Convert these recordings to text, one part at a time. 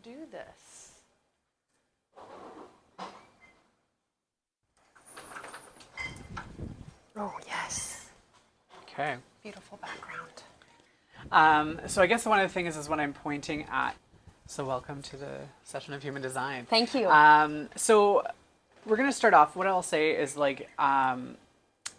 do this. Oh, yes. Okay. Beautiful background. So I guess one of the things is when I'm pointing at, so welcome to the session of human design. Thank you. So we're going to start off, what I'll say is like,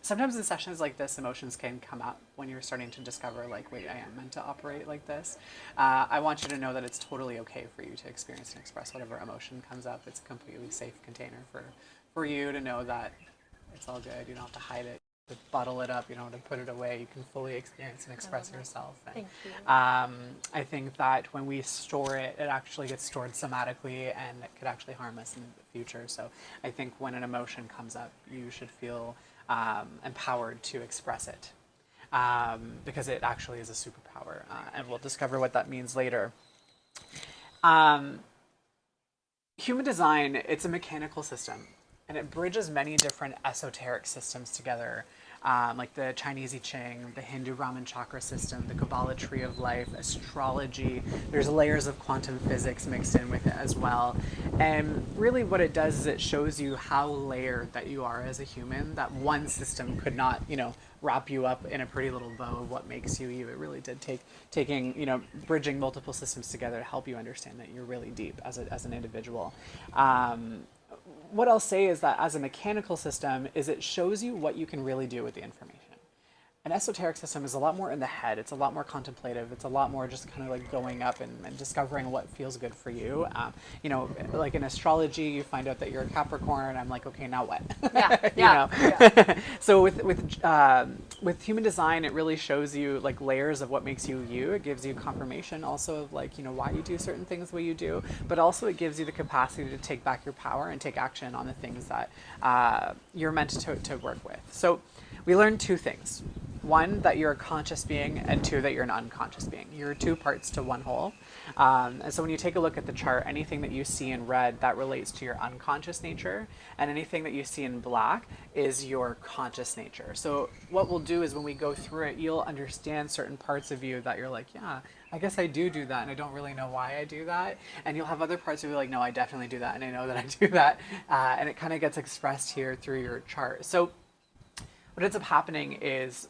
sometimes in sessions like this, emotions can come up when you're starting to discover like, wait, I am meant to operate like this. I want you to know that it's totally okay for you to experience and express whatever emotion comes up. It's a completely safe container for you to know that it's all good. You don't have to hide it, to bottle it up, you don't have to put it away. You can fully experience and express yourself. And, Thank you. I think that when we store it, it actually gets stored somatically and it could actually harm us in the future. So I think when an emotion comes up, you should feel empowered to express it because it actually is a superpower, and we'll discover what that means later. Human design, it's a mechanical system, and it bridges many different esoteric systems together, like the Chinese I Ching, the Hindu Brahman chakra system, the Kabbalah tree of life, astrology. There's layers of quantum physics mixed in with it as well. And really what it does is it shows you how layered that you are as a human, that one system could not, wrap you up in a pretty little bow of what makes you you. It really did taking, bridging multiple systems together to help you understand that you're really deep as an individual. What I'll say is that as a mechanical system is it shows you what you can really do with the information. An esoteric system is a lot more in the head. It's a lot more contemplative. It's a lot more just kind of like going up and discovering what feels good for you. Like in astrology, you find out that you're a Capricorn. I'm like, okay, now what? Yeah. So with human design, it really shows you like layers of what makes you you. It gives you confirmation also of like, why you do certain things the way you do, but also it gives you the capacity to take back your power and take action on the things that you're meant to work with. So we learned two things. One, that you're a conscious being, and two, that you're an unconscious being. You're two parts to one whole. And so when you take a look at the chart, anything that you see in red, that relates to your unconscious nature, and anything that you see in black is your conscious nature. So what we'll do is when we go through it, you'll understand certain parts of you that you're like, yeah, I guess I do that, and I don't really know why I do that. And you'll have other parts of you like, no, I definitely do that, and I know that I do that. And it kind of gets expressed here through your chart. So what ends up happening is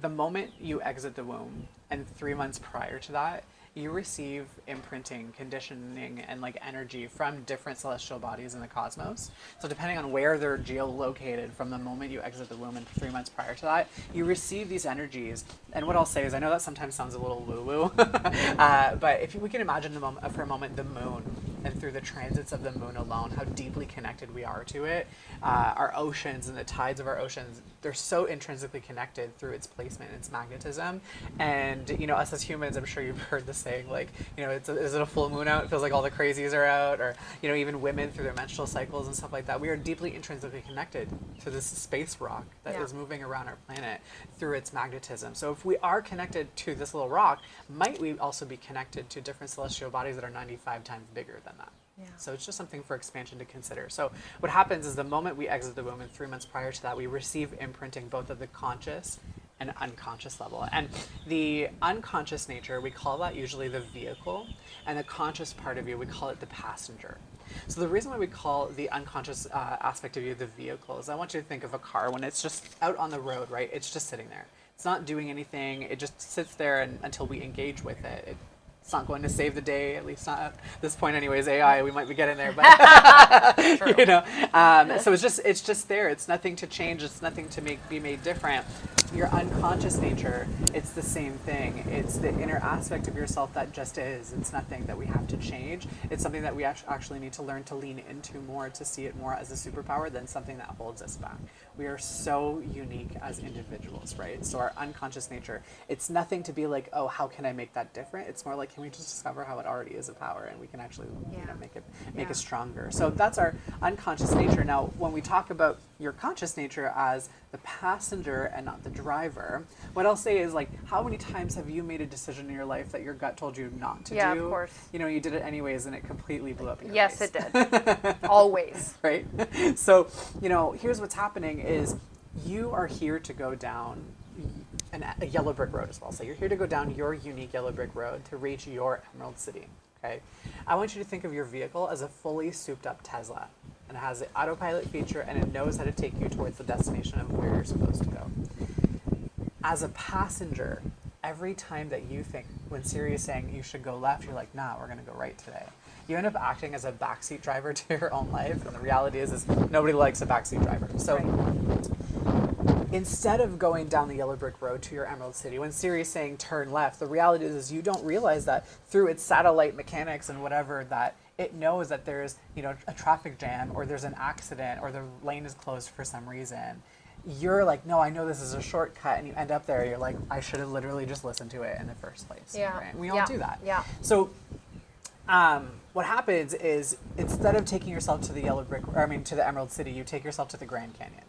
the moment you exit the womb and 3 months prior to that, you receive imprinting, conditioning, and like energy from different celestial bodies in the cosmos. So depending on where they're geolocated from the moment you exit the womb and 3 months prior to that, you receive these energies. And what I'll say is, I know that sometimes sounds a little woo-woo, but if we can imagine for a moment the moon, and through the transits of the moon alone, how deeply connected we are to it. Our oceans and the tides of our oceans, they're so intrinsically connected through its placement and its magnetism. And, us as humans, I'm sure you've heard the saying, like, is it a full moon out? It feels like all the crazies are out. Or, even women through their menstrual cycles and stuff like that. We are deeply intrinsically connected to this space rock that is moving around our planet through its magnetism. So if we are connected to this little rock, might we also be connected to different celestial bodies that are 95 times bigger than that? Yeah. So it's just something for expansion to consider. So what happens is the moment we exit the womb and 3 months prior to that, we receive imprinting both of the conscious and unconscious level. And the unconscious nature, we call that usually the vehicle, and the conscious part of you, we call it the passenger. So the reason why we call the unconscious aspect of you the vehicle is I want you to think of a car when it's just out on the road, right? It's just sitting there. It's not doing anything. It just sits there until we engage with it. It's not going to save the day, at least not at this point anyways. AI, we might be getting there, but so it's just there. It's nothing to change. It's nothing to be made different. Your unconscious nature, it's the same thing. It's the inner aspect of yourself that just is. It's nothing that we have to change. It's something that we actually need to learn to lean into more, to see it more as a superpower than something that holds us back. We are so unique as individuals, right? So our unconscious nature, it's nothing to be like, oh, how can I make that different? It's more like, can we just discover how it already is a power, and we can actually make it stronger. So that's our unconscious nature. Now, when we talk about your conscious nature as the passenger and not the driver, what I'll say is, like, how many times have you made a decision in your life that your gut told you not to do? Yeah, of course. You did it anyways, and it completely blew up in your yes, face. It did. Always. Right? So, here's what's happening is you are here to go down a yellow brick road as well. So you're here to go down your unique yellow brick road to reach your emerald city. Okay, I want you to think of your vehicle as a fully souped up Tesla, and it has the autopilot feature, and it knows how to take you towards the destination of where you're supposed to go. As a passenger, every time that you think, when Siri is saying you should go left, you're like, nah, we're going to go right today. You end up acting as a backseat driver to your own life, and the reality is nobody likes a backseat driver. So instead of going down the yellow brick road to your Emerald City, when Siri is saying turn left, the reality is you don't realize that through its satellite mechanics and whatever, that it knows that there's, you know, a traffic jam, or there's an accident, or the lane is closed for some reason. You're like, no, I know this is a shortcut, and you end up there, you're like, I should have literally just listened to it in the first place. Yeah. Right? We all do that. Yeah. So what happens is, instead of taking yourself to the to the Emerald City, you take yourself to the Grand Canyon.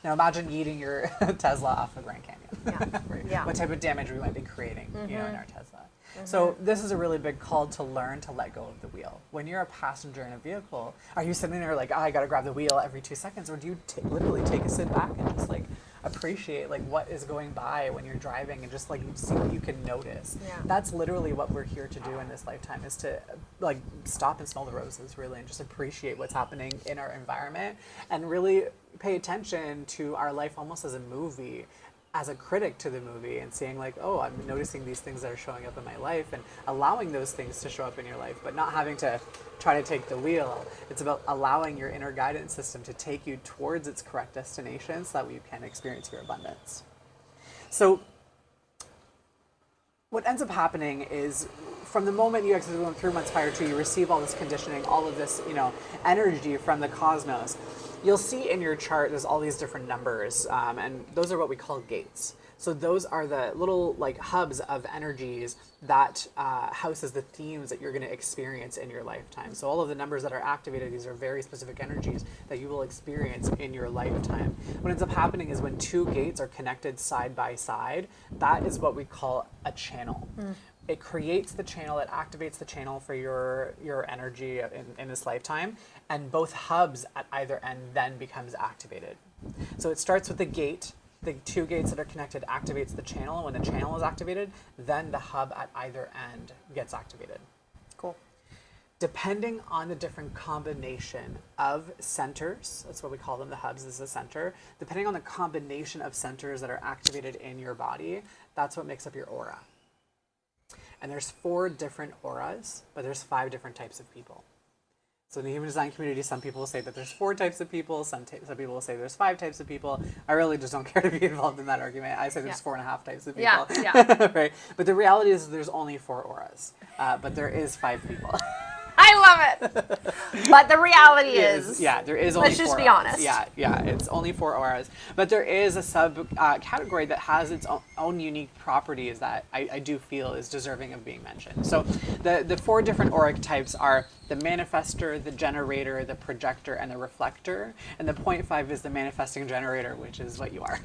Now imagine yeeting your Tesla off the Grand Canyon. Yeah. Right? Yeah. What type of damage we might be creating, you know, in our Tesla. So this is a really big call to learn to let go of the wheel. When you're a passenger in a vehicle, are you sitting there like, oh, I got to grab the wheel every 2 seconds, or do you literally take a sit back and just like appreciate like what is going by when you're driving, and just like see what you can notice? Yeah. That's literally what we're here to do in this lifetime, is to like stop and smell the roses, really, and just appreciate what's happening in our environment, and really pay attention to our life almost as a movie, as a critic to the movie, and seeing like, oh, I'm noticing these things that are showing up in my life, and allowing those things to show up in your life, but not having to try to take the wheel. It's about allowing your inner guidance system to take you towards its correct destination, so that you can experience your abundance. So what ends up happening is, from the moment you exit the womb 3 months prior to, you receive all this conditioning, all of this, you know, energy from the cosmos. You'll see in your chart there's all these different numbers, and those are what we call gates. So those are the little like hubs of energies that houses the themes that you're going to experience in your lifetime. So all of the numbers that are activated, these are very specific energies that you will experience in your lifetime. What ends up happening is, when 2 gates are connected side by side, that is what we call a channel. It creates the channel, it activates the channel for your energy in this lifetime, and both hubs at either end then becomes activated. So it starts with the gate. The 2 gates that are connected activates the channel, and when the channel is activated, then the hub at either end gets activated. Cool. Depending on the different combination of centers, that's what we call them, the hubs is the center. Depending on the combination of centers that are activated in your body, that's what makes up your aura. And there's 4 different auras, but there's 5 different types of people. So in the human design community, some people will say that there's 4 types of people, some people will say there's 5 types of people. I really just don't care to be involved in that argument. I say there's 4.5 types of people. Yeah. Right? But the reality is there's only 4 auras, but there is 5 people. I love it. But the reality is, there is only 4 let's just be auras. honest. Yeah, it's only 4 auras. But there is a sub category that has its own unique properties that I do feel is deserving of being mentioned. So the 4 different auric types are the manifestor, the generator, the projector, and the reflector. And the 0.5 is the manifesting generator, which is what you are.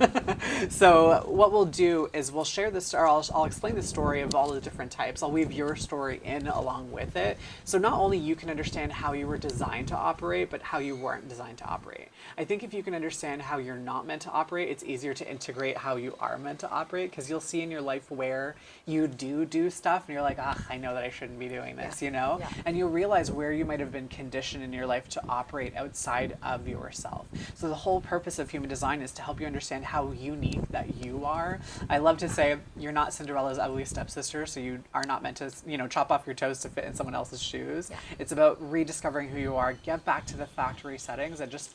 So what we'll do is we'll share this, or I'll explain the story of all the different types. I'll weave your story in along with it. So not only you can understand how you were designed to operate, but how you weren't designed to operate. I think if you can understand how you're not meant to operate, it's easier to integrate how you are meant to operate, because you'll see in your life where you do stuff and you're like, I know that I shouldn't be doing this, you know? Yeah. And you'll realize where you might have been conditioned in your life to operate outside of yourself. So the whole purpose of human design is to help you understand how unique that you are. I love to say you're not Cinderella's ugly stepsister, so you are not meant to, chop off your toes to fit in someone else's shoes. Yeah. It's about rediscovering who you are, get back to the factory settings, and just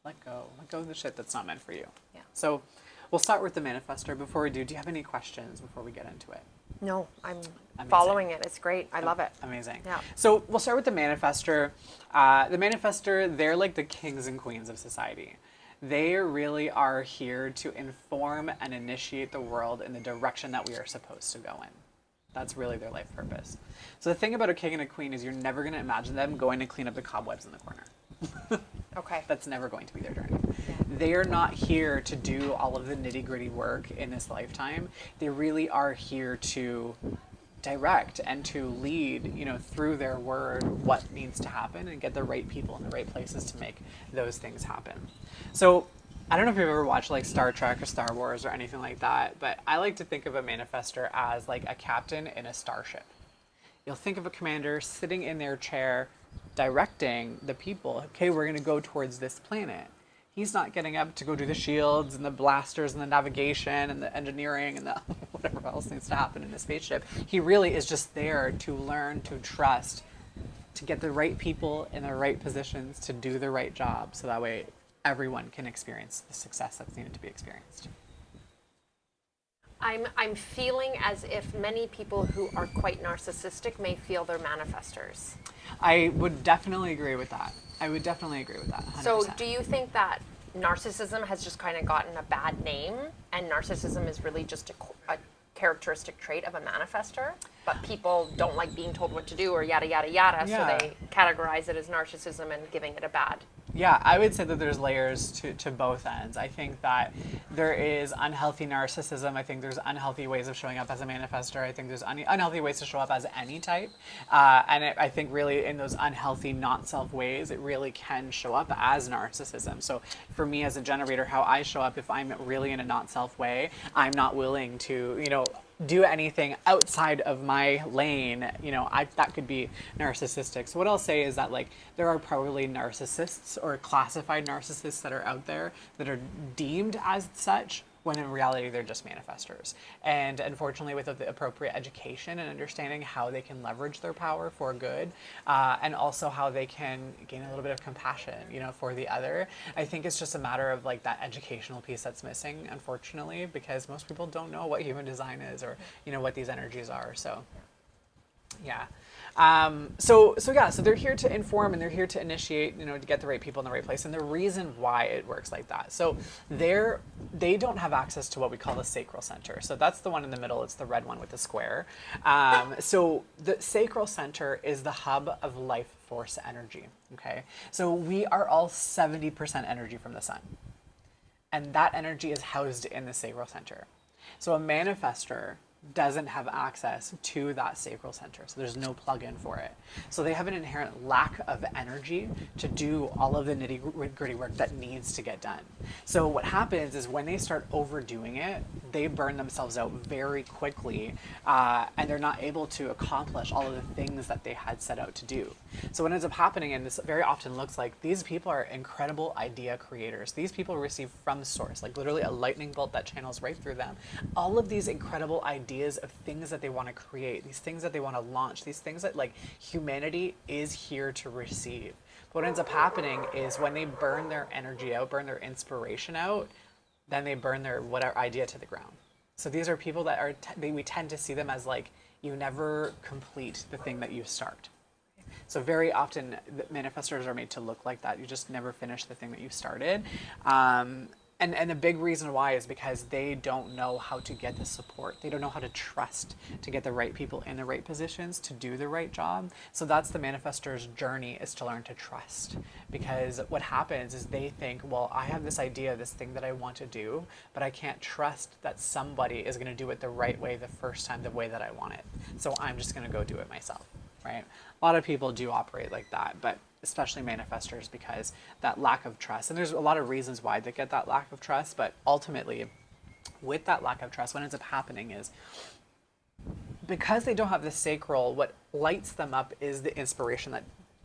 let go of the shit that's not meant for you. Yeah. So we'll start with the manifestor. Before we do you have any questions before we get into it? No, I'm Amazing. following it. It's great. I love it. Amazing. Yeah. So we'll start with the manifestor. The manifestor, they're like the kings and queens of society. They really are here to inform and initiate the world in the direction that we are supposed to go in. That's really their life purpose. So the thing about a king and a queen is you're never going to imagine them going to clean up the cobwebs in the corner. Okay. That's never going to be their journey. Yeah. They are not here to do all of the nitty-gritty work in this lifetime. They really are here to direct and to lead, through their word, what needs to happen, and get the right people in the right places to make those things happen. So I don't know if you've ever watched like Star Trek or Star Wars or anything like that, but I like to think of a manifestor as like a captain in a starship. You'll think of a commander sitting in their chair directing the people. Okay, we're going to go towards this planet. He's not getting up to go do the shields and the blasters and the navigation and the engineering and the whatever else needs to happen in a spaceship. He really is just there to learn, to trust, to get the right people in the right positions to do the right job, so that way everyone can experience the success that's needed to be experienced. I'm feeling as if many people who are quite narcissistic may feel they're manifestors. I would definitely agree with that. 100%. So do you think that narcissism has just kind of gotten a bad name, and narcissism is really just a characteristic trait of a manifestor, but people don't like being told what to do or yada, yada, yada, Yeah. so they categorize it as narcissism and giving it a bad? Yeah, I would say that there's layers to both ends. I think that there is unhealthy narcissism. I think there's unhealthy ways of showing up as a manifestor. I think there's unhealthy ways to show up as any type. I think really in those unhealthy, not self ways, it really can show up as narcissism. So for me as a generator, how I show up, if I'm really in a not self way, I'm not willing to, do anything outside of my lane, that could be narcissistic. So what I'll say is that there are probably narcissists or classified narcissists that are out there that are deemed as such, when in reality they're just manifestors. And unfortunately, with the appropriate education and understanding how they can leverage their power for good, and also how they can gain a little bit of compassion, for the other, I think it's just a matter of that educational piece that's missing, unfortunately, because most people don't know what human design is or what these energies are. So yeah. So they're here to inform and they're here to initiate, to get the right people in the right place. And the reason why it works like that. So they don't have access to what we call the sacral center. So that's the one in the middle. It's the red one with the square. So the sacral center is the hub of life force energy. Okay. So we are all 70% energy from the sun. And that energy is housed in the sacral center. So a manifestor doesn't have access to that sacral center. So there's no plug-in for it. So they have an inherent lack of energy to do all of the nitty-gritty work that needs to get done. So what happens is when they start overdoing it, they burn themselves out very quickly, and they're not able to accomplish all of the things that they had set out to do. So what ends up happening, and this very often looks like, these people are incredible idea creators. These people receive from source, literally a lightning bolt that channels right through them, all of these incredible ideas of things that they want to create, these things that they want to launch, these things that humanity is here to receive. But what ends up happening is when they burn their energy out, burn their inspiration out, then they burn their whatever idea to the ground. So these are people that we tend to see them as you never complete the thing that you start. So very often the manifestors are made to look like that. You just never finish the thing that you started. And the big reason why is because they don't know how to get the support. They don't know how to trust to get the right people in the right positions to do the right job. So that's the manifestor's journey, is to learn to trust. Because what happens is they think, well, I have this idea, this thing that I want to do, but I can't trust that somebody is going to do it the right way the first time, the way that I want it. So I'm just going to go do it myself, right? A lot of people do operate like that, but especially manifestors, because that lack of trust, and there's a lot of reasons why they get that lack of trust, but ultimately with that lack of trust, what ends up happening is because they don't have the sacral, what lights them up is the inspiration that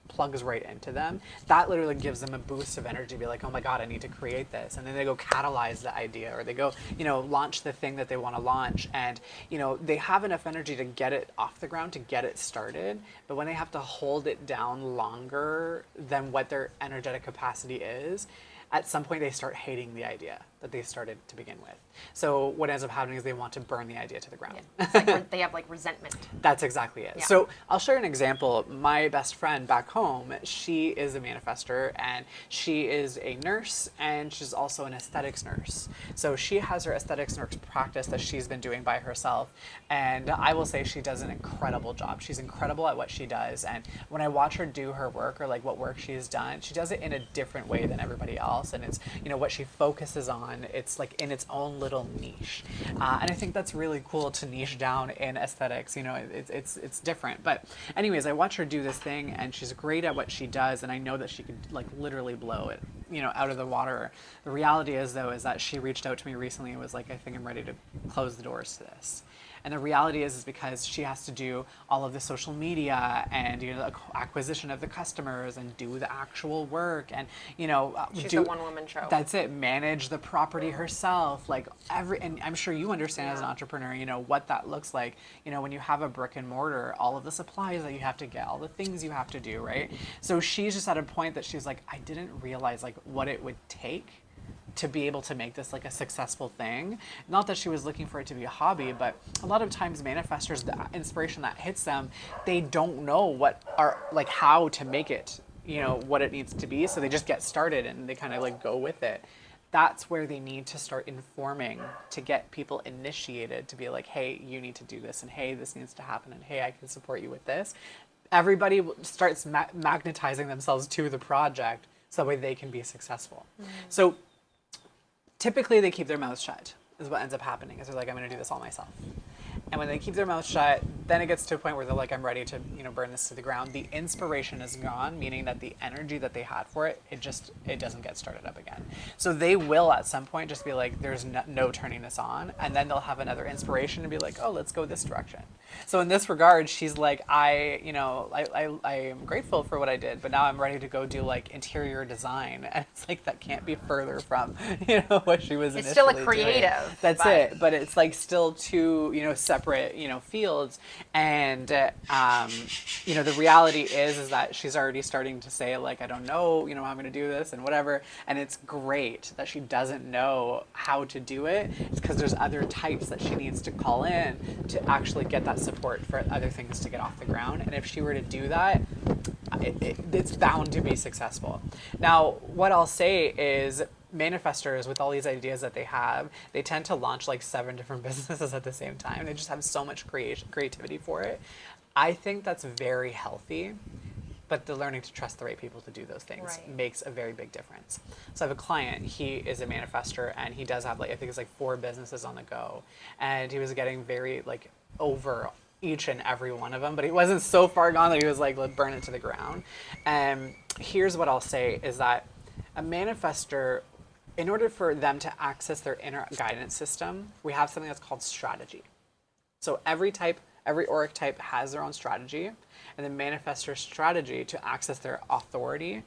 plugs right into them. That literally gives them a boost of energy, be like, oh my God, I need to create this. And then they go catalyze the idea, or they go, launch the thing that they want to launch. And, they have enough energy to get it off the ground, to get it started. But when they have to hold it down longer than what their energetic capacity is, at some point they start hating the idea that they started to begin with. So what ends up happening is they want to burn the idea to the ground. Yeah. It's they have resentment. That's exactly it. Yeah. So I'll share an example. My best friend back home, she is a manifestor, and she is a nurse, and she's also an aesthetics nurse. So she has her aesthetics nurse practice that she's been doing by herself. And I will say she does an incredible job. She's incredible at what she does. And when I watch her do her work, or what work she's done, she does it in a different way than everybody else. And it's, what she focuses on, it's in its own little niche. And I think that's really cool to niche down in aesthetics. It's different. But anyways, I watch her do this thing, and she's great at what she does, and I know that she could literally blow it out of the water. The reality is though, is that she reached out to me recently and was like, I think I'm ready to close the doors to this. And the reality is because she has to do all of the social media and the acquisition of the customers and do the actual work and She's a one-woman show. That's it. Manage the property herself, and I'm sure you understand as an entrepreneur, what that looks like. When you have a brick and mortar, all of the supplies that you have to get, all the things you have to do, right? So she's just at a point that she's like, I didn't realize what it would take to be able to make this a successful thing. Not that she was looking for it to be a hobby, but a lot of times manifestors, the inspiration that hits them, they don't know how to make it, what it needs to be. So they just get started and they kind of go with it. That's where they need to start informing to get people initiated to be like, hey, you need to do this, and hey, this needs to happen, and hey, I can support you with this. Everybody starts magnetizing themselves to the project so that way they can be successful. So typically they keep their mouths shut is what ends up happening, is they're like, I'm going to do this all myself. And when they keep their mouth shut, then it gets to a point where they're like, I'm ready to, burn this to the ground. The inspiration is gone, meaning that the energy that they had for it, it doesn't get started up again. So they will at some point just be like, there's no turning this on. And then they'll have another inspiration and be like, oh, let's go this direction. So in this regard, she's like, I am grateful for what I did, but now I'm ready to go do interior design. And it's that can't be further from, what she was initially doing. It's still a creative. That's it. But it's still two, separate, fields. And, the reality is that she's already starting to say I don't know, how I'm going to do this and whatever. And it's great that she doesn't know how to do it. It's because there's other types that she needs to call in to actually get that support for other things to get off the ground. And if she were to do that, it's bound to be successful. Now, what I'll say is manifestors, with all these ideas that they have, they tend to launch 7 different businesses at the same time. They just have so much creativity for it. I think that's very healthy, but the learning to trust the right people to do those things makes a very big difference. So I have a client, he is a manifestor, and he does have I think it's 4 businesses on the go. And he was getting very over each and every one of them, but he wasn't so far gone that he was let's burn it to the ground. And here's what I'll say is that a manifestor, in order for them to access their inner guidance system, we have something that's called strategy. So every auric type has their own strategy, and the manifestor's strategy to access their authority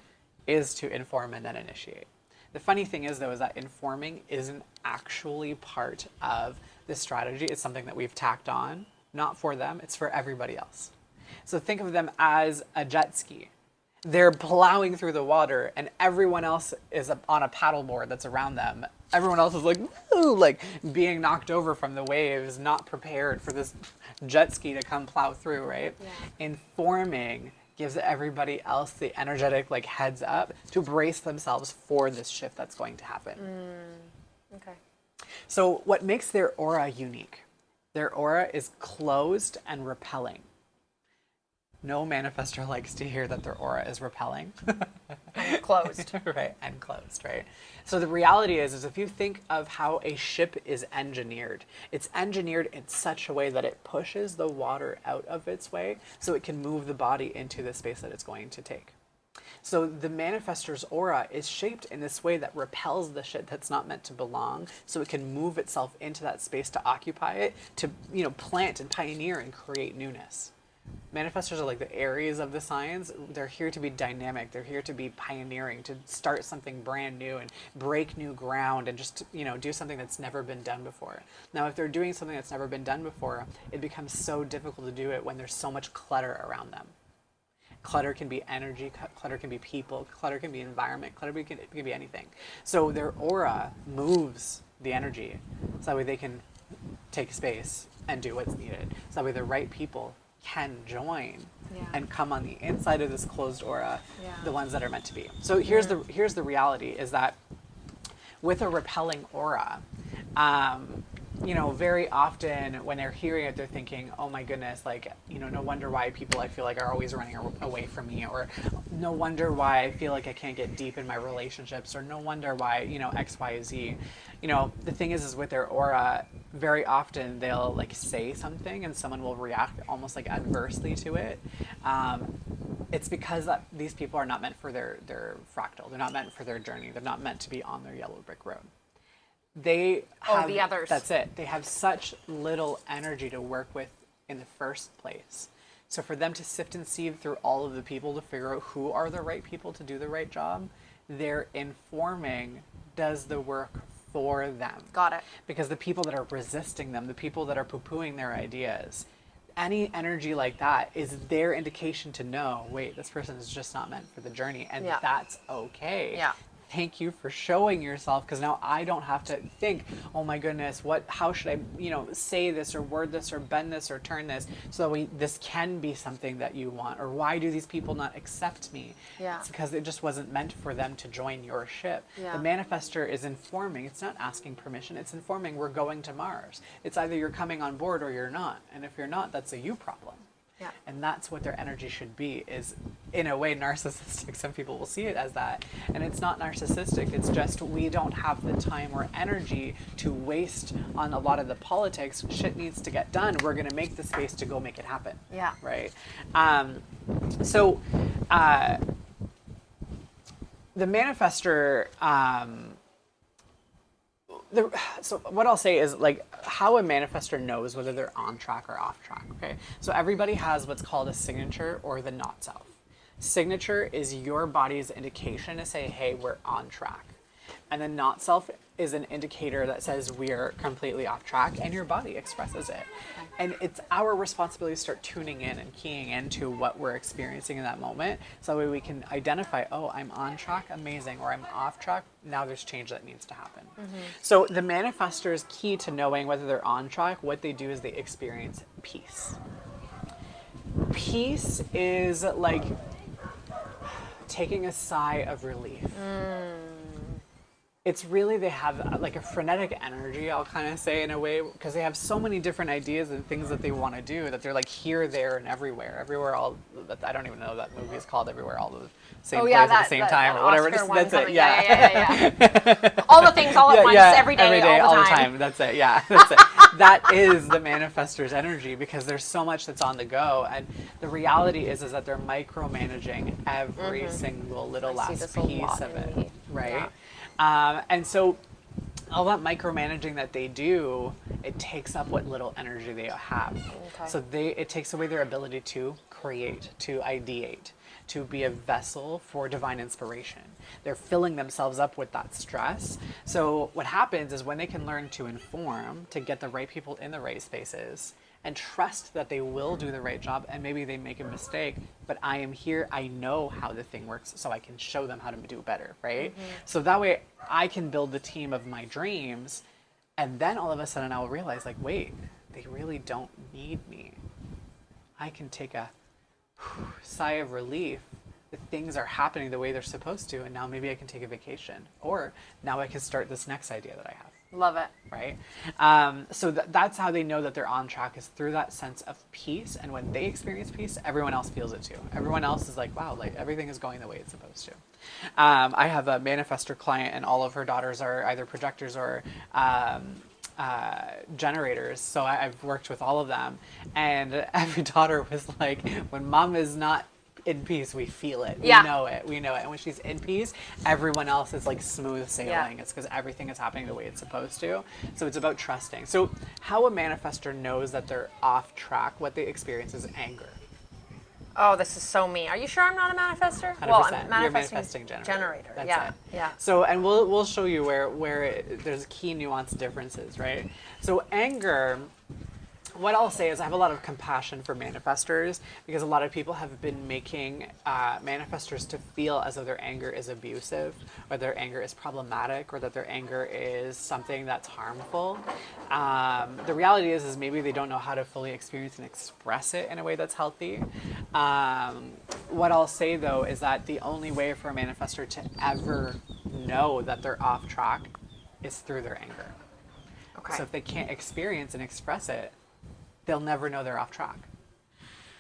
is to inform and then initiate. The funny thing is, though, is that informing isn't actually part of the strategy. It's something that we've tacked on, not for them, it's for everybody else. So think of them as a jet ski. They're plowing through the water and everyone else is on a paddleboard that's around them. Everyone else is woo, being knocked over from the waves, not prepared for this jet ski to come plow through, right? Yeah. Informing gives everybody else the energetic heads up to brace themselves for this shift that's going to happen. Okay. So what makes their aura unique? Their aura is closed and repelling. No manifestor likes to hear that their aura is repelling. And closed. Right, and closed, right? So the reality is if you think of how a ship is engineered, it's engineered in such a way that it pushes the water out of its way so it can move the body into the space that it's going to take. So the manifestor's aura is shaped in this way that repels the shit that's not meant to belong, so it can move itself into that space to occupy it, to plant and pioneer and create newness. Manifestors are the Aries of the signs. They're here to be dynamic. They're here to be pioneering, to start something brand new and break new ground and just, do something that's never been done before. Now, if they're doing something that's never been done before, it becomes so difficult to do it when there's so much clutter around them. Clutter can be energy, clutter can be people, clutter can be environment, clutter can be anything. So their aura moves the energy so that way they can take space and do what's needed. So that way the right people can join and come on the inside of this closed aura, the ones that are meant to be. So here's the reality is that with a repelling aura, very often when they're hearing it, they're thinking, oh my goodness, no wonder why people I feel are always running away from me, or no wonder why I feel I can't get deep in my relationships, or no wonder why, X, Y, Z. The thing is with their aura, very often they'll say something and someone will react almost adversely to it. It's because these people are not meant for their fractal. They're not meant for their journey. They're not meant to be on their yellow brick road. They have, the others. That's it. They have such little energy to work with in the first place. So for them to sift and sieve through all of the people to figure out who are the right people to do the right job, their informing does the work for them. Got it. Because the people that are resisting them, the people that are poo-pooing their ideas, any energy like that is their indication to know, wait, this person is just not meant for the journey, and that's okay. Yeah. Thank you for showing yourself, because now I don't have to think, oh my goodness, how should I, say this or word this or bend this or turn this so that this can be something that you want, or why do these people not accept me? Yeah. It's because it just wasn't meant for them to join your ship. Yeah. The manifestor is informing. It's not asking permission. It's informing we're going to Mars. It's either you're coming on board or you're not. And if you're not, that's a you problem. Yeah. And that's what their energy should be, is in a way narcissistic. Some people will see it as that. And it's not narcissistic. It's just we don't have the time or energy to waste on a lot of the politics. Shit needs to get done. We're going to make the space to go make it happen. Yeah. Right? The manifestor... so what I'll say is, like, how a manifestor knows whether they're on track or off track, okay? So everybody has what's called a signature or the not self. Signature is your body's indication to say, hey, we're on track. And the not self is an indicator that says we're completely off track, and your body expresses it. And it's our responsibility to start tuning in and keying into what we're experiencing in that moment, so that way we can identify, oh, I'm on track, amazing, or I'm off track, now there's change that needs to happen. Mm-hmm. So the manifestor's key to knowing whether they're on track, what they do is they experience peace. Peace is like taking a sigh of relief. It's really, they have like a frenetic energy, I'll kind of say, in a way, because they have so many different ideas and things that they want to do, that they're like here, there, and everywhere. All, I don't even know what that movie is called, Everywhere, All the same place at the same time, or whatever. That's it, yeah. All the things all at once, every day, all the time. That's it, yeah. That's it. That is the manifestor's energy, because there's so much that's on the go. And the reality is that they're micromanaging every single little last piece of it, right? Yeah. And so all that micromanaging that they do, it takes up what little energy they have. Okay. So it takes away their ability to create, to ideate, to be a vessel for divine inspiration. They're filling themselves up with that stress. So what happens is, when they can learn to inform, to get the right people in the right spaces, and trust that they will do the right job, and maybe they make a mistake, but I am here, I know how the thing works, so I can show them how to do better, right? Mm-hmm. So that way I can build the team of my dreams, and then all of a sudden I'll realize, like, wait, they really don't need me. I can take a sigh of relief that things are happening the way they're supposed to, and now maybe I can take a vacation, or now I can start this next idea that I have. Love it. Right? So that's how they know that they're on track, is through that sense of peace. And when they experience peace, everyone else feels it too. Everyone else is like, wow, like everything is going the way it's supposed to. I have a manifestor client, and all of her daughters are either projectors or generators. So I've worked with all of them. And every daughter was like, when mom is not in peace, we feel it. We know it. And when she's in peace, everyone else is like smooth sailing. It's because everything is happening the way it's supposed to. So it's about trusting. So how a manifestor knows that they're off track, what they experience is anger. Oh, this is so me. Are you sure I'm not a manifestor? 100%. Well, I'm You're a manifesting generator. That's it. Yeah. So, and we'll show you where there's key nuance differences, right? So anger, what I'll say is I have a lot of compassion for manifestors, because a lot of people have been making manifestors to feel as though their anger is abusive, or their anger is problematic, or that their anger is something that's harmful. The reality is maybe they don't know how to fully experience and express it in a way that's healthy. What I'll say though is that the only way for a manifestor to ever know that they're off track is through their anger. Okay. So if they can't experience and express it, they'll never know they're off track.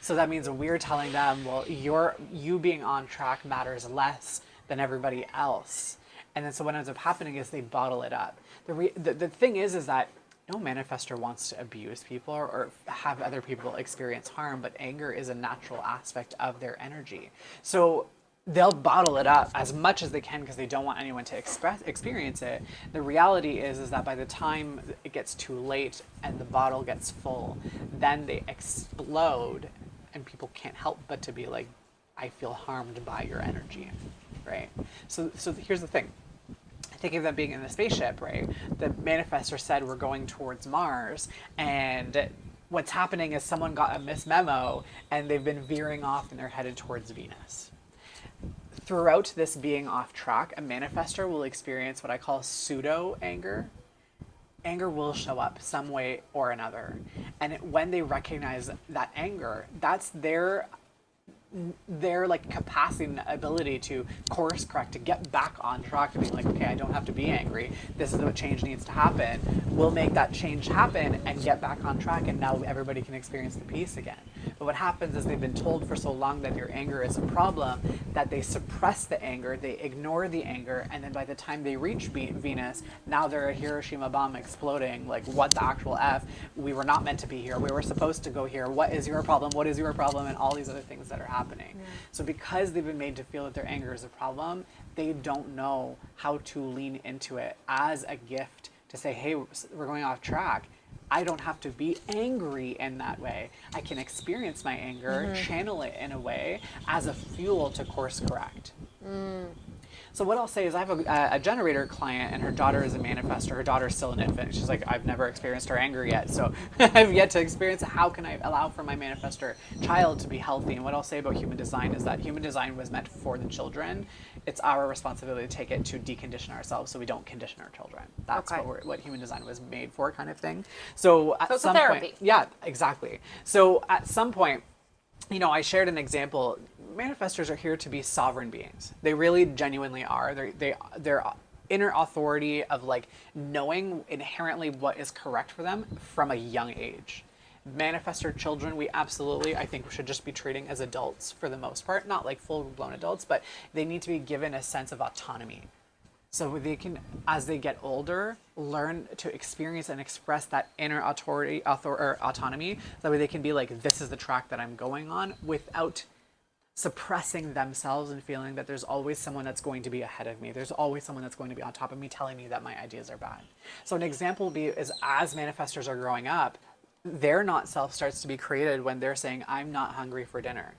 So that means we're telling them, well, you being on track matters less than everybody else. And then so what ends up happening is they bottle it up. The thing is that no manifestor wants to abuse people or have other people experience harm, but anger is a natural aspect of their energy. So they'll bottle it up as much as they can because they don't want anyone to experience it. The reality is that by the time it gets too late and the bottle gets full, then they explode, and people can't help but to be like, I feel harmed by your energy, right? So here's the thing. Thinking of them being in the spaceship, right? The manifestor said we're going towards Mars, and what's happening is someone got a mismemo and they've been veering off and they're headed towards Venus. Throughout this being off track, a manifestor will experience what I call pseudo anger. Anger will show up some way or another. And when they recognize that anger, that's their like capacity and ability to course correct, to get back on track, to being like, okay, I don't have to be angry. This is what change needs to happen. We'll make that change happen and get back on track, and now everybody can experience the peace again. But what happens is they've been told for so long that their anger is a problem that they suppress the anger, they ignore the anger, and then by the time they reach Venus, now they're a Hiroshima bomb exploding. Like, what the actual F? We were not meant to be here. We were supposed to go here. What is your problem? What is your problem? And all these other things that are happening. Yeah. So because they've been made to feel that their anger is a problem, they don't know how to lean into it as a gift to say, hey, we're going off track. I don't have to be angry in that way. I can experience my anger, channel it in a way as a fuel to course correct. So what I'll say is I have a generator client, and her daughter is a manifestor. Her daughter's still an infant. She's like, I've never experienced her anger yet, so I've yet to experience it. How can I allow for my manifestor child to be healthy? And what I'll say about human design is that human design was meant for the children. It's our responsibility to take it to decondition ourselves so we don't condition our children. That's what human design was made for, kind of thing. So at some point, yeah, exactly. So at some point, you know, I shared an example. Manifestors are here to be sovereign beings. They really genuinely are. They're inner authority of like knowing inherently what is correct for them from a young age. Manifestor children, we absolutely, I think, should just be treating as adults for the most part, not like full-blown adults, but they need to be given a sense of autonomy. So they can, as they get older, learn to experience and express that inner autonomy. That way they can be like, this is the track that I'm going on, without suppressing themselves and feeling that there's always someone that's going to be ahead of me. There's always someone that's going to be on top of me telling me that my ideas are bad. So an example is as manifestors are growing up, their not self starts to be created when they're saying, I'm not hungry for dinner.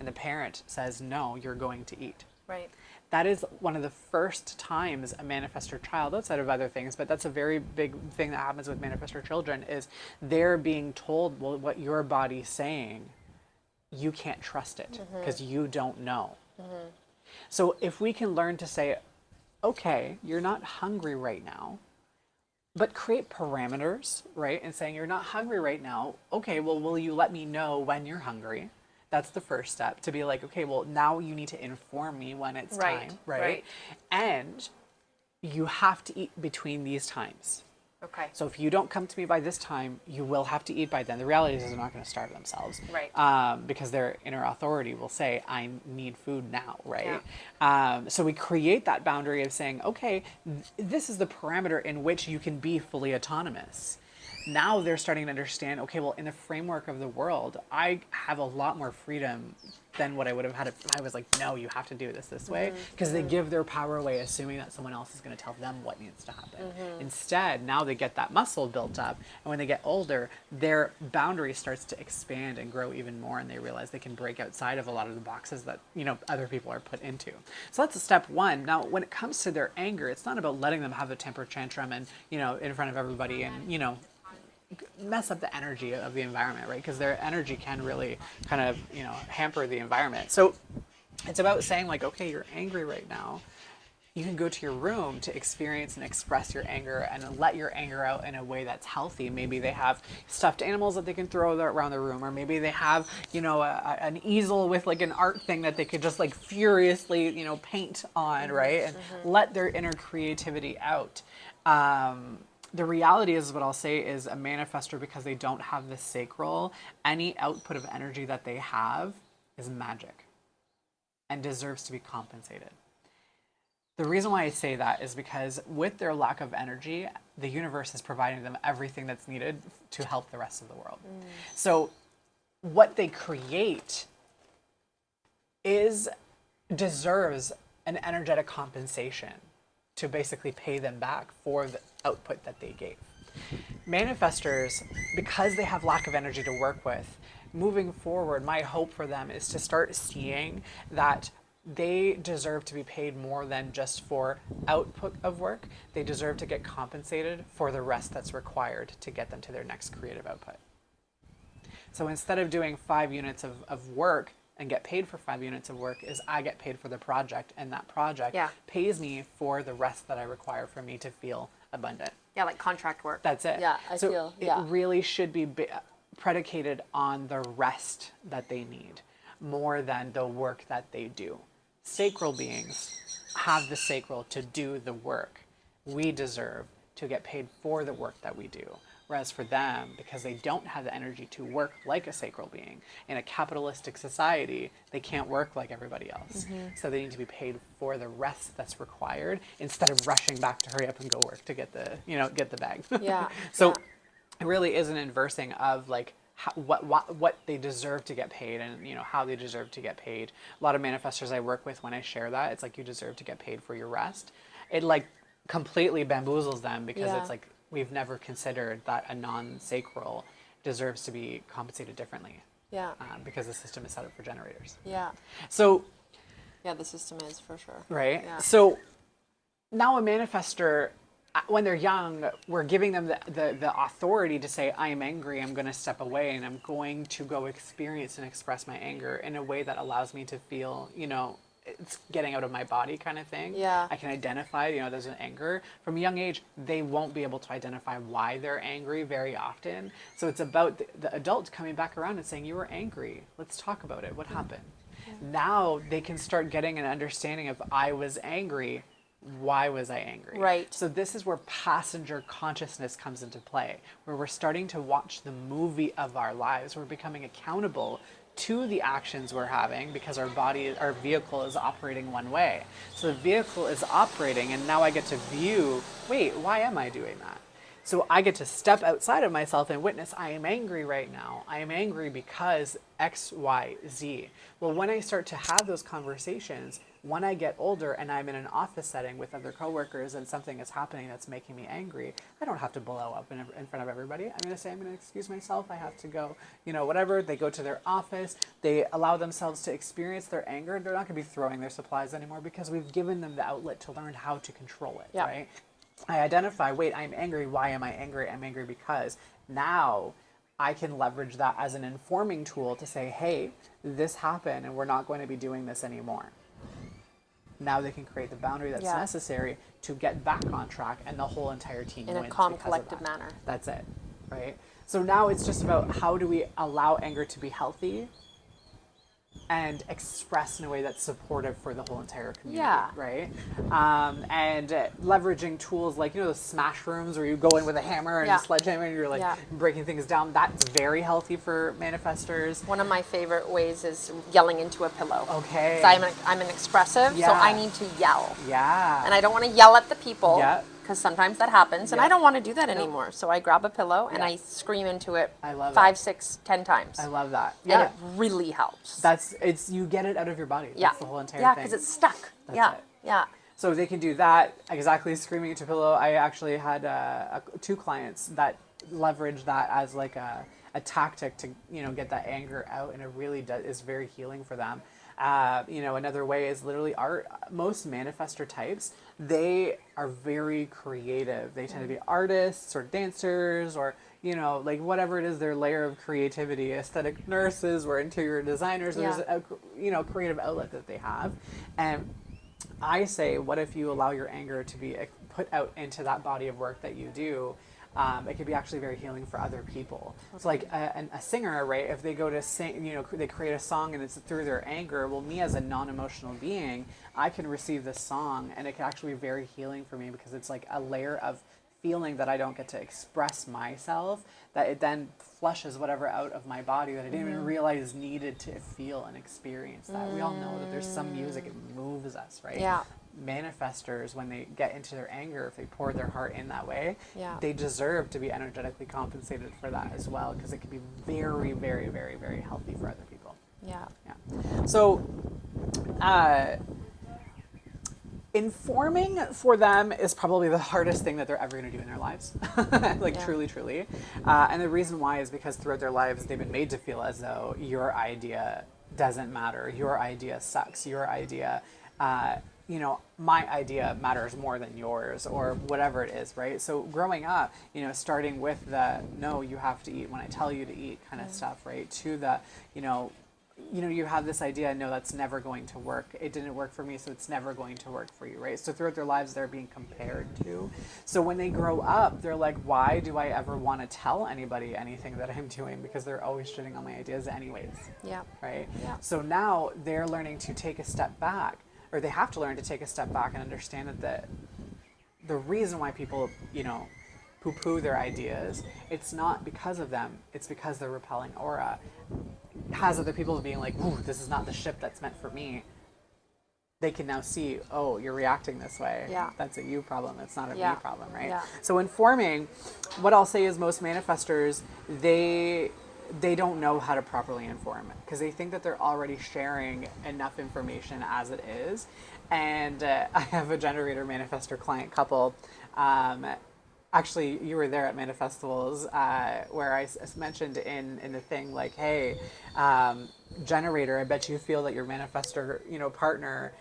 And the parent says, no, you're going to eat. Right. That is one of the first times a manifestor child, outside of other things, but that's a very big thing that happens with manifestor children, is they're being told, well, what your body's saying, you can't trust it because you don't know. So if we can learn to say, okay, you're not hungry right now, but create parameters, right? And saying you're not hungry right now. Okay, well, will you let me know when you're hungry? That's the first step, to be like, okay, well, now you need to inform me when it's time, right? And you have to eat between these times. Okay. So if you don't come to me by this time, you will have to eat by then. The reality is they're not going to starve themselves. Right. Because their inner authority will say, I need food now, right? Yeah. So we create that boundary of saying, okay, this is the parameter in which you can be fully autonomous. Now they're starting to understand, okay, well, in the framework of the world, I have a lot more freedom than what I would have had if I was like, no, you have to do this way. Because they give their power away, assuming that someone else is going to tell them what needs to happen. Instead, now they get that muscle built up. And when they get older, their boundary starts to expand and grow even more. And they realize they can break outside of a lot of the boxes that, you know, other people are put into. So that's step one. Now, when it comes to their anger, it's not about letting them have a temper tantrum and, you know, in front of everybody and, you know, mess up the energy of the environment, right? Because their energy can really kind of, you know, hamper the environment. So it's about saying like, okay, you're angry right now. You can go to your room to experience and express your anger and let your anger out in a way that's healthy. Maybe they have stuffed animals that they can throw around the room, or maybe they have, you know, an easel with like an art thing that they could just like furiously, you know, paint on, right? And let their inner creativity out. The reality is, what I'll say is, a manifestor, because they don't have the sacral, any output of energy that they have is magic and deserves to be compensated. The reason why I say that is because with their lack of energy, the universe is providing them everything that's needed to help the rest of the world. So what they create deserves an energetic compensation to basically pay them back for the output that they gave. Manifestors, because they have lack of energy to work with, moving forward, my hope for them is to start seeing that they deserve to be paid more than just for output of work. They deserve to get compensated for the rest that's required to get them to their next creative output. So instead of doing 5 units of work and get paid for 5 units of work, is I get paid for the project, and that project pays me for the rest that I require for me to feel abundant. Yeah, like contract work. That's it. Yeah, it really should be predicated on the rest that they need more than the work that they do. Sacral beings have the sacral to do the work. We deserve to get paid for the work that we do. Whereas for them, because they don't have the energy to work like a sacral being, in a capitalistic society, they can't work like everybody else. So they need to be paid for the rest that's required instead of rushing back to hurry up and go work to get the bag. Yeah. So it really is an inversing of like what they deserve to get paid, and how they deserve to get paid. A lot of manifestors I work with, when I share that, it's like, you deserve to get paid for your rest. It like completely bamboozles them, because it's like, we've never considered that a non-sacral deserves to be compensated differently. Yeah. Because the system is set up for generators. Yeah. So. Yeah, the system is, for sure. Right. Yeah. So now a manifestor, when they're young, we're giving them the authority to say, I am angry, I'm going to step away, and I'm going to go experience and express my anger in a way that allows me to feel, it's getting out of my body kind of thing. Yeah. I can identify, there's an anger. From a young age, they won't be able to identify why they're angry very often. So it's about the adult coming back around and saying, you were angry. Let's talk about it. What happened? Yeah. Now they can start getting an understanding of, I was angry. Why was I angry? Right. So this is where passenger consciousness comes into play, where we're starting to watch the movie of our lives. We're becoming accountable to the actions we're having, because our vehicle is operating one way. So the vehicle is operating, and now I get to view, wait, why am I doing that? So I get to step outside of myself and witness, I am angry right now. I am angry because X, Y, Z. Well, when I start to have those conversations, when I get older and I'm in an office setting with other coworkers and something is happening that's making me angry, I don't have to blow up in front of everybody. I'm going to say, I'm going to excuse myself. I have to go, whatever. They go to their office. They allow themselves to experience their anger. They're not going to be throwing their supplies anymore, because we've given them the outlet to learn how to control it, right? I identify, wait, I'm angry. Why am I angry? I'm angry because now I can leverage that as an informing tool to say, hey, this happened and we're not going to be doing this anymore. Now they can create the boundary that's necessary to get back on track, and the whole entire team wins in a calm, because of collective that. manner. That's it, right? So now it's just about, how do we allow anger to be healthy and expressed in a way that's supportive for the whole entire community, right? And leveraging tools like, those smash rooms where you go in with a hammer and a sledgehammer and you're like breaking things down. That's very healthy for manifestors. One of my favorite ways is yelling into a pillow. Okay. So I'm an expressive, so I need to yell. Yeah. And I don't want to yell at the people. Yeah. Because sometimes that happens, and I don't want to do that anymore. So I grab a pillow and I scream into it I love 5, 6, 10 times. I love that. And it really helps. You get it out of your body. That's the whole entire thing. Yeah, because it's stuck. That's it. Yeah. So they can do that, exactly, screaming into a pillow. I actually had 2 clients that leverage that as like a tactic to, get that anger out, and it really is very healing for them. Another way is literally art. Most manifestor types, they are very creative. They tend to be artists or dancers or, like whatever it is, their layer of creativity, aesthetic nurses or interior designers. There's a, creative outlet that they have. And I say, what if you allow your anger to be put out into that body of work that you do? It could be actually very healing for other people. It's like a singer, right? If they go to sing, they create a song and it's through their anger. Well, me as a non-emotional being, I can receive this song and it can actually be very healing for me, because it's like a layer of feeling that I don't get to express myself, that it then flushes whatever out of my body that I didn't even realize needed to feel and experience that. We all know that there's some music, it moves us, right? Yeah. manifestors, when they get into their anger, if they pour their heart in that way, Yeah. they deserve to be energetically compensated for that as well, because it can be very, very, very, very healthy for other people. Yeah. Yeah. So, informing for them is probably the hardest thing that they're ever going to do in their lives. Like, Yeah. truly, truly. And the reason why is because throughout their lives, they've been made to feel as though your idea doesn't matter. Your idea sucks. Your idea, my idea matters more than yours, or whatever it is, right? So growing up, starting with the, no, you have to eat when I tell you to eat kind of stuff, right? To the, you have this idea, no, that's never going to work. It didn't work for me, so it's never going to work for you, right? So throughout their lives, they're being compared to. So when they grow up, they're like, why do I ever want to tell anybody anything that I'm doing? Because they're always shitting on my ideas anyways, Yeah. right? Yeah. So now they're learning to take a step back, or they have to learn to take a step back and understand that the reason why people, poo-poo their ideas, it's not because of them, it's because their repelling aura has other people being like, ooh, this is not the ship that's meant for me. They can now see, oh, you're reacting this way. Yeah. That's a you problem. It's not a Yeah. me problem, right? Yeah. So informing, what I'll say is most manifestors, they don't know how to properly inform, because they think that they're already sharing enough information as it is. And I have a generator manifestor client couple. Actually, you were there at Manifestivals, where I mentioned in the thing, like, hey, generator, I bet you feel that your manifestor, partner,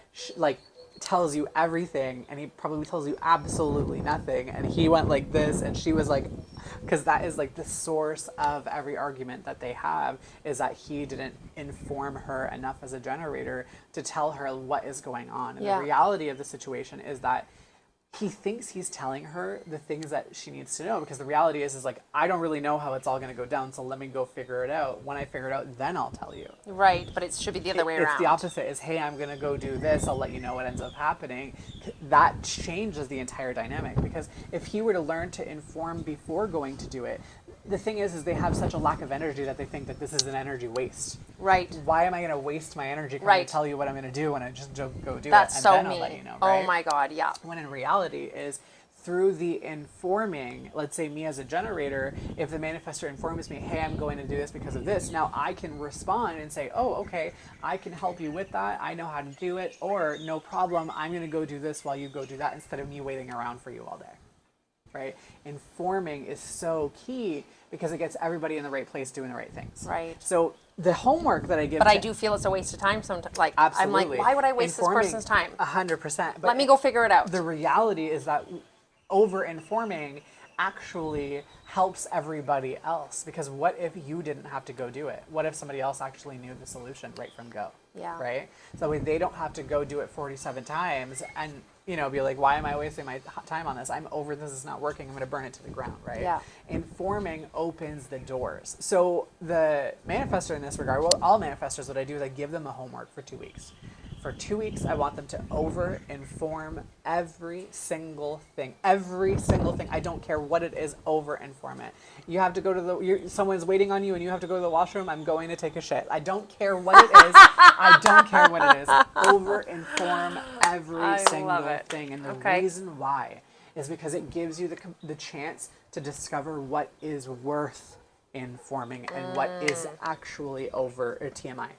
tells you everything, and he probably tells you absolutely nothing. And he went like this, and she was like, because that is like the source of every argument that they have, is that he didn't inform her enough as a generator to tell her what is going on. And Yeah. the reality of the situation is that he thinks he's telling her the things that she needs to know, because the reality is like, I don't really know how it's all going to go down, so let me go figure it out. When I figure it out, then I'll tell you. Right, but it should be the other way around. It's the opposite. Is, hey, I'm going to go do this, I'll let you know what ends up happening. That changes the entire dynamic, because if he were to learn to inform before going to do it, the thing is they have such a lack of energy that they think that this is an energy waste. Right. Why am I going to waste my energy trying Right. to tell you what I'm going to do when I just go do That's it, and so then me. I'll let you know, right? Oh my God, yeah. When in reality is, through the informing, let's say me as a generator, if the manifestor informs me, hey, I'm going to do this because of this, now I can respond and say, oh, okay, I can help you with that. I know how to do it. Or no problem, I'm going to go do this while you go do that, instead of me waiting around for you all day. Right? Informing is so key, because it gets everybody in the right place doing the right things. Right. So the homework that I give But I do feel it's a waste of time sometimes. Like, Absolutely. I'm like, why would I waste this person's time? 100%. Let me go figure it out. The reality is that over-informing actually helps everybody else, because what if you didn't have to go do it? What if somebody else actually knew the solution right from go? Yeah. Right? So they don't have to go do it 47 times and, be like, why am I wasting my time on this? I'm over this, is not working. I'm going to burn it to the ground, right? Yeah. Informing opens the doors. So the manifestor in this regard, well, all manifestors, what I do is I give them a homework for 2 weeks. For 2 weeks, I want them to over-inform every single thing. Every single thing. I don't care what it is, over-inform it. You have to go to someone's waiting on you and you have to go to the washroom, I'm going to take a shit. I don't care what it is. I don't care what it is. Over-inform every single thing. And the reason why is because it gives you the chance to discover what is worth informing and what is actually over TMI.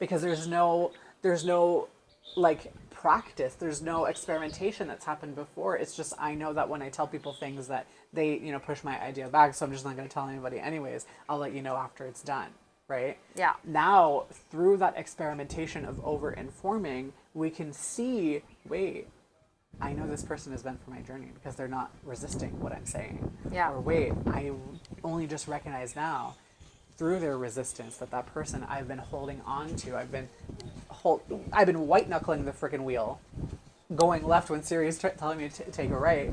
Because there's no like practice, there's no experimentation that's happened before. It's just, I know that when I tell people things that they push my idea back, so I'm just not going to tell anybody anyways. I'll let you know after it's done, right? Yeah. Now through that experimentation of over informing, we can see, wait, I know this person has been for my journey because they're not resisting what I'm saying. Yeah. Or wait, I only just recognize now, through their resistance, that person I've been holding on to, I've been white knuckling the freaking wheel, going left when Siri's telling me to take a right.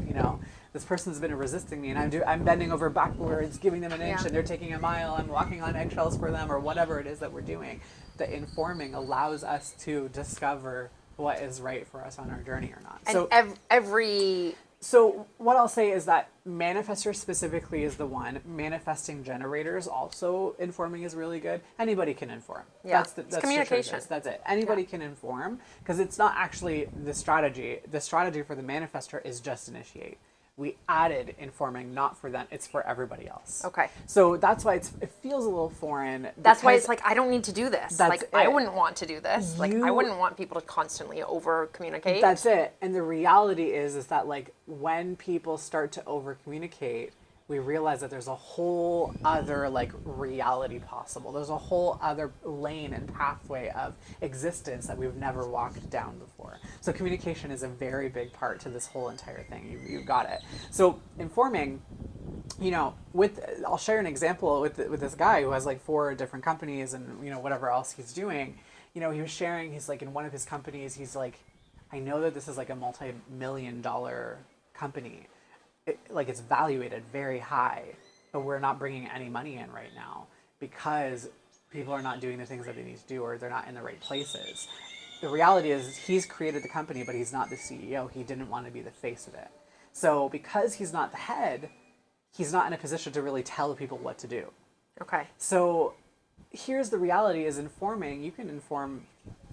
This person's been resisting me, and I'm bending over backwards, giving them an inch, and they're taking a mile. I'm walking on eggshells for them, or whatever it is that we're doing. The informing allows us to discover what is right for us on our journey or not. And So every So what I'll say is that manifestor specifically is the one. Manifesting generators also informing is really good. Anybody can inform. Yeah. That's communication. That's it. Anybody can inform because it's not actually the strategy. The strategy for the manifestor is just initiate. We added informing, not for them. It's for everybody else. Okay. So that's why it feels a little foreign. That's why because it's like, I don't need to do this. That's Like, I it. wouldn't want to do this. Like, I You- wouldn't want people to constantly over communicate. That's it. And the reality is that like when people start to over communicate, we realize that there's a whole other like reality possible. There's a whole other lane and pathway of existence that we've never walked down before. So communication is a very big part to this whole entire thing. You've got it. So informing, you know, I'll share an example with this guy who has like 4 different companies and, you know, whatever else he's doing. You know, he was sharing, he's like in one of his companies, he's like, I know that this is like a multi-million-dollar company. It's valuated very high, but we're not bringing any money in right now because people are not doing the things that they need to do or they're not in the right places. The reality is he's created the company, but he's not the CEO. He didn't want to be the face of it. So because he's not the head, he's not in a position to really tell people what to do. Okay. So here's the reality is informing, you can inform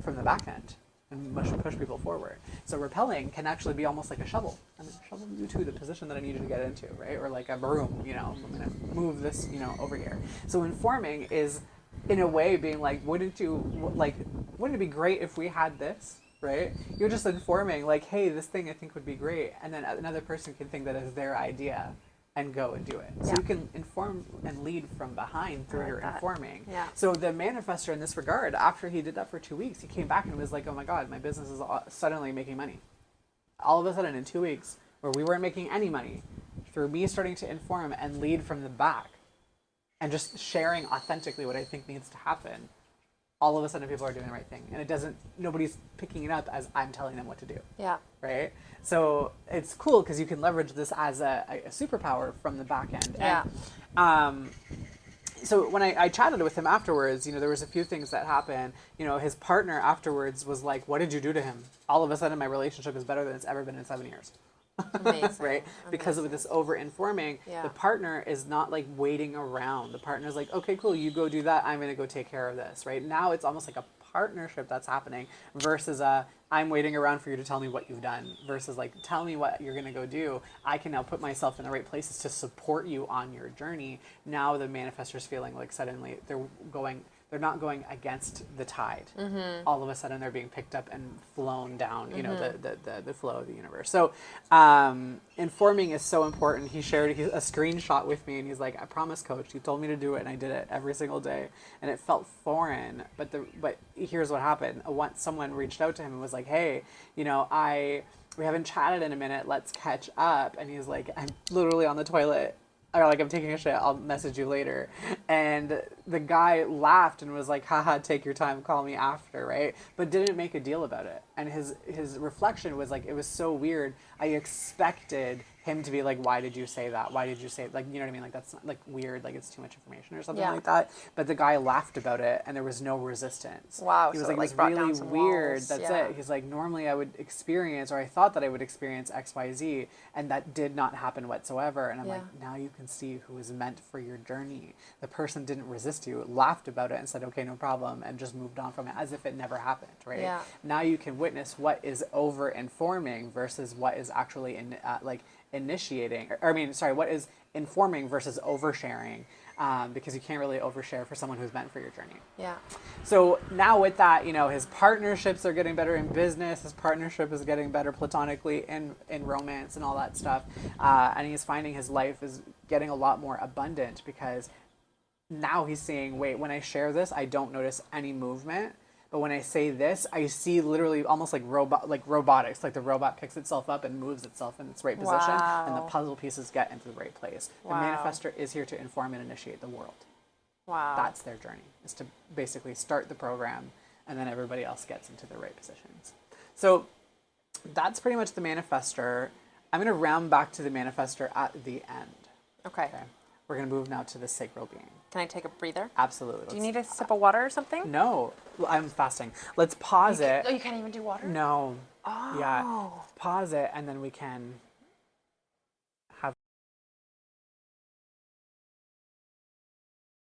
from the back end and push people forward. So repelling can actually be almost like a shovel. I'm going to shovel you to the position that I need you to get into, right? Or like a broom, you know, I'm going to move this, you know, over here. So informing is in a way being like, wouldn't it be great if we had this, right? You're just informing like, hey, this thing I think would be great. And then another person can think that it's their idea and go and do it. So you can inform and lead from behind through your informing. Yeah. So the manifestor in this regard, after he did that for 2 weeks, he came back and was like, oh my God, my business is suddenly making money. All of a sudden in 2 weeks, where we weren't making any money, through me starting to inform and lead from the back and just sharing authentically what I think needs to happen, all of a sudden people are doing the right thing. And nobody's picking it up as I'm telling them what to do. Yeah. Right? So it's cool because you can leverage this as a superpower from the back end. Yeah. And, so when I chatted with him afterwards, you know, there was a few things that happened. You know, his partner afterwards was like, what did you do to him? All of a sudden my relationship is better than it's ever been in 7 years. Amazing. Right? Because of this over-informing, Yeah. the partner is not like waiting around. The partner's like, okay, cool, you go do that. I'm going to go take care of this, right? Now it's almost like a partnership that's happening versus I'm waiting around for you to tell me what you've done versus like, tell me what you're going to go do. I can now put myself in the right places to support you on your journey. Now the manifestor's feeling like suddenly they're not going against the tide. Mm-hmm. All of a sudden they're being picked up and flown down, you know, the flow of the universe. So informing is so important. He shared a screenshot with me and he's like, I promise coach, you told me to do it and I did it every single day. And it felt foreign, but here's what happened. Once someone reached out to him and was like, hey, you know, we haven't chatted in a minute, let's catch up. And he's like, I'm literally on the toilet. Or like, I'm taking a shit, I'll message you later. And the guy laughed and was like, haha, take your time, call me after, right? But didn't make a deal about it. And his reflection was like, it was so weird. I expected him to be like, why did you say that? Why did you say, like, you know what I mean? Like, that's not, like weird, like it's too much information or something like that. But the guy laughed about it and there was no resistance. Wow. He was So like, it, it's brought really down some weird. walls. That's Yeah. it. He's like, normally I would experience, or I thought that I would experience X, Y, Z, and that did not happen whatsoever. And I'm like, now you can see who is meant for your journey. The person didn't resist you, laughed about it and said, okay, no problem, and just moved on from it as if it never happened, right? Yeah. Now you can witness what is over-informing versus what is actually initiating, what is informing versus oversharing, because you can't really overshare for someone who's meant for your journey. Yeah. So now with that, you know, his partnerships are getting better in business. His partnership is getting better platonically in romance and all that stuff. And he's finding his life is getting a lot more abundant because now he's seeing, wait, when I share this, I don't notice any movement. But when I say this, I see literally almost like robotics, like the robot picks itself up and moves itself in its right position, and the puzzle pieces get into the right place. The manifestor is here to inform and initiate the world. Wow. That's their journey, is to basically start the program, and then everybody else gets into the right positions. So that's pretty much the manifestor. I'm going to round back to the manifestor at the end. Okay. We're going to move now to the sacral being. Can I take a breather? Absolutely. Do you need a sip of water or something? No, I'm fasting. Let's pause it. Oh, you can't even do water? No. Oh. Yeah. Pause it, and then we can